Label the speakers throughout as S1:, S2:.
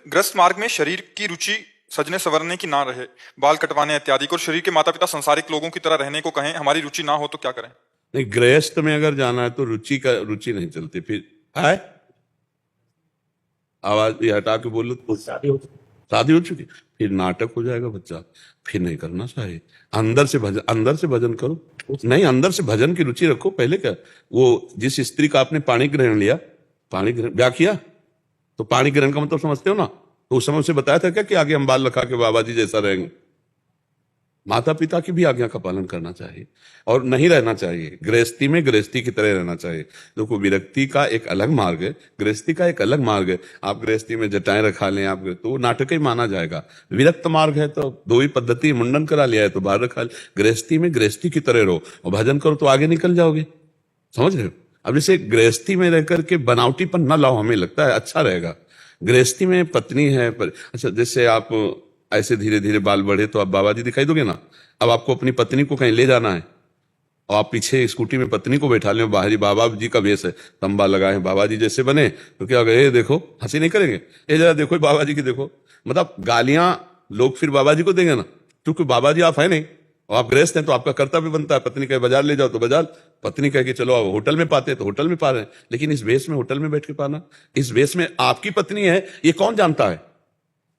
S1: ग्रस्त मार्ग में शरीर की रुचि सजने संवरने की ना रहे, बाल कटवाने इत्यादि को, और शरीर के माता पिता संसारिक लोगों की तरह रहने को कहें, हमारी रुचि ना हो तो क्या करें?
S2: नहीं, गृहस्थ में अगर जाना है तो रुचि नहीं चलती। फिर है, आवाज ये हटा के बोलो तो शादी हो चुकी, फिर नाटक हो जाएगा बच्चा, फिर नहीं करना चाहिए। अंदर से भजन करो। नहीं, अंदर से भजन की रुचि रखो। पहले क्या, वो जिस स्त्री का आपने पाणी ग्रहण लिया, पाणी ग्रहण ब्याह किया, तो पाणी ग्रहण का मतलब समझते हो ना? तो उस समय उसे बताया था क्या कि आगे हम बाल रखा के बाबा जी जैसा रहेंगे? माता पिता की भी आज्ञा का पालन करना चाहिए और नहीं रहना चाहिए। गृहस्थी में गृहस्थी की तरह रहना चाहिए। देखो, विरक्ति का एक अलग मार्ग है, गृहस्थी का एक अलग मार्ग है। आप गृहस्थी में जटाएं रखा लें आप, तो वो नाटक ही माना जाएगा। विरक्त मार्ग है तो दो ही पद्धति, मुंडन करा लिया है तो बाहर रखा लिया। गृहस्थी में गृहस्थी की तरह रहो और भजन करो तो आगे निकल जाओगे। समझ रहे हो? अब जैसे गृहस्थी में रह करके बनावटीपन न लाओ, हमें लगता है अच्छा रहेगा। गृहस्थी में पत्नी है अच्छा, जैसे आप ऐसे धीरे धीरे बाल बढ़े तो आप बाबा जी दिखाई दोगे ना। अब आपको अपनी पत्नी को कहीं ले जाना है और आप पीछे स्कूटी में पत्नी को बैठा लें, बाहरी बाबा जी का वेश है, तंबा लगाए बाबा जी जैसे बने, तो क्या ये देखो, हंसी नहीं करेंगे? ये जरा देखो बाबा जी की देखो। मतलब गालियां लोग फिर बाबा जी को देंगे ना, क्योंकि बाबा जी आप है नहीं और आप गृहस्थ हैं, तो आपका कर्तव्य बनता है। पत्नी कहे बाजार ले जाओ तो बाजार, पत्नी कहे कि चलो आप होटल में पाते तो होटल में पा रहे हैं। लेकिन इस वेश में होटल में बैठ के पाना, इस वेश में आपकी पत्नी है, ये कौन जानता है?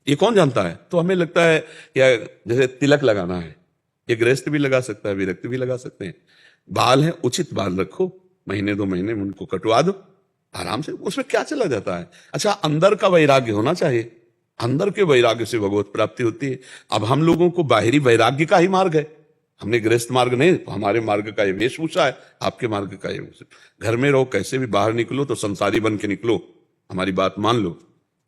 S2: ये कौन जानता है? तो हमें लगता है या जैसे तिलक लगाना है, ये गृहस्थ भी लगा सकता है, विरक्त भी लगा सकते हैं। बाल है, उचित बाल रखो, महीने 2 महीने में उनको कटवा दो आराम से, उसमें क्या चला जाता है? अच्छा, अंदर का वैराग्य होना चाहिए। अंदर के वैराग्य से भगवत प्राप्ति होती है। अब हम लोगों को बाहरी वैराग्य का ही मार्ग है, हमने गृहस्थ मार्ग नहीं। हमारे मार्ग का ये वेशभूषा है, आपके मार्ग का ये। घर में रहो, कैसे भी बाहर निकलो तो संसारी बन के निकलो, हमारी बात मान लो।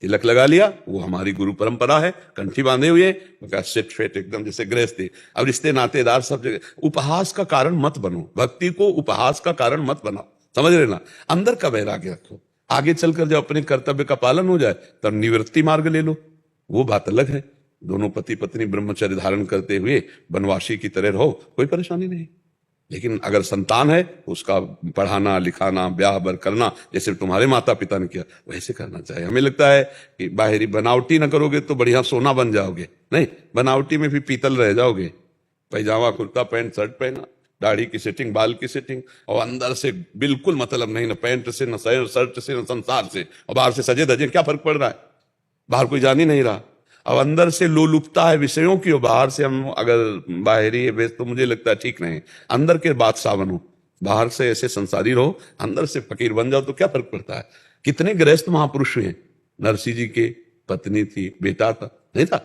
S2: तिलक लगा लिया, वो हमारी गुरु परंपरा है, कंठी बांधे हुए, सेट फेट एकदम जैसे गृहस्थी। अब रिश्ते नातेदार सब जगह, उपहास का कारण मत बनो, भक्ति को उपहास का कारण मत बनाओ। समझ रहे ना? अंदर का वैराग्य रखो। आगे चलकर जब अपने कर्तव्य का पालन हो जाए तब निवृत्ति मार्ग ले लो, वो बात अलग है। दोनों पति पत्नी ब्रह्मचर्य धारण करते हुए वनवासी की तरह रहो, कोई परेशानी नहीं। लेकिन अगर संतान है तो उसका पढ़ाना लिखाना ब्याह बर करना जैसे तुम्हारे माता पिता ने किया वैसे करना चाहिए। हमें लगता है कि बाहरी बनावटी ना करोगे तो बढ़िया सोना बन जाओगे, नहीं, बनावटी में भी पीतल रह जाओगे। पैजामा कुर्ता पैंट शर्ट पहना, दाढ़ी की सेटिंग बाल की सेटिंग, और अंदर से बिल्कुल मतलब नहीं, ना पैंट से न शर्ट से न संसार से, और बाहर से सजे धजे, क्या फर्क पड़ रहा है? बाहर कोई जान ही नहीं रहा। अब अंदर से लोलुपता है विषयों की और बाहर से हम अगर बाहरी वेश, तो मुझे लगता है ठीक नहीं। अंदर के बादशाह बनो, बाहर से ऐसे संसारी रहो, अंदर से फकीर बन जाओ तो क्या फर्क पड़ता है? कितने गृहस्थ महापुरुष हुए? नरसिंह जी के पत्नी थी, बेटा था, नहीं था?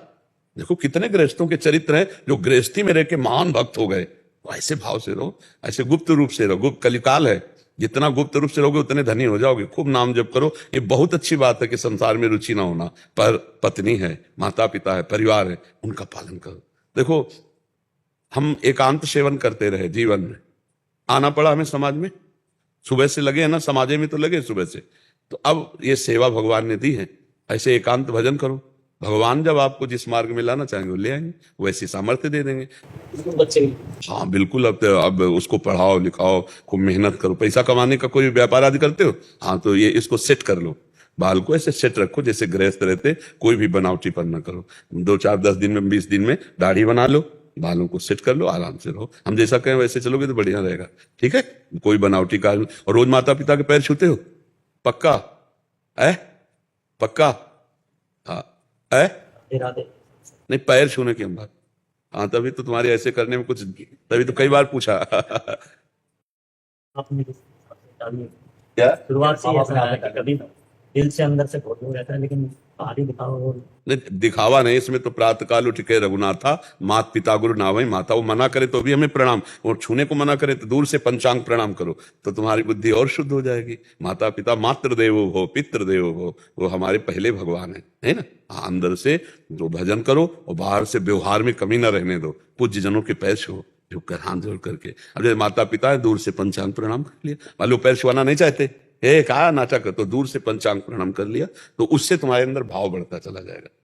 S2: देखो कितने गृहस्थों के चरित्र हैं जो गृहस्थी में रह के महान भक्त हो गए। तो ऐसे भाव से रहो, ऐसे गुप्त रूप से रहो। गुप्त कलिकाल है, जितना गुप्त रूप से रहोगे उतने धनी हो जाओगे। खूब नाम जप करो। ये बहुत अच्छी बात है कि संसार में रुचि ना होना, पर पत्नी है, माता पिता है, परिवार है, उनका पालन करो। देखो, हम एकांत सेवन करते रहे जीवन में, आना पड़ा हमें समाज में, सुबह से लगे हैं ना, समाज में तो लगे सुबह से। तो अब ये सेवा भगवान ने दी है, ऐसे एकांत भजन करो। भगवान जब आपको जिस मार्ग में लाना चाहेंगे वो ले आएंगे, वैसी सामर्थ्य दे देंगे।
S3: बच्चे
S2: हाँ बिल्कुल। अब उसको पढ़ाओ लिखाओ, खूब मेहनत करो। पैसा कमाने का कोई व्यापार आदि करते हो, हाँ, तो ये इसको सेट कर लो। बाल को ऐसे सेट रखो जैसे गृहस्थ रहते, कोई भी बनावटीपन न करो। 2 4 10 दिन में 20 दिन में दाढ़ी बना लो, बालों को सेट कर लो, आराम से रहो। हम जैसा कहें वैसे चलोगे तो बढ़िया रहेगा, ठीक है? कोई बनावटी का। और रोज माता पिता के पैर छूते हो? पक्का है? पक्का? हाँ है?
S3: इरादे
S2: नहीं, पैर छूने की हम बात। हाँ, तभी तो तुम्हारे ऐसे करने में कुछ, तभी तो कई बार पूछा।
S3: आपने
S2: क्या?
S3: शुरुआत से ही ऐसा है कि कभी दिल से अंदर से बहुत लोग रहता है, लेकिन बाहरी दिखावा
S2: नहीं, दिखावा नहीं, इसमें तो प्रातःकाल उठ के रघुनाथा मात पिता गुरु नावई माता, वो मना करे तो भी हमें प्रणाम, और छूने को मना करे तो दूर से पंचांग प्रणाम करो, तो तुम्हारी बुद्धि और शुद्ध हो जाएगी। माता पिता मातृ देवो हो पितृ देवो हो, वो हमारे पहले भगवान है ना? हाँ, अंदर से जो भजन करो और बाहर से व्यवहार में कमी न रहने दो। पूज्य जनों के पैर छो, झुक कर हाथ जोड़ करके। अब जैसे माता पिता है, दूर से पंचांग प्रणाम कर लिया। मान लो पैर छुआना नहीं चाहते, कहा नाटक, तो दूर से पंचांग प्रणाम कर लिया, तो उससे तुम्हारे अंदर भाव बढ़ता चला जाएगा।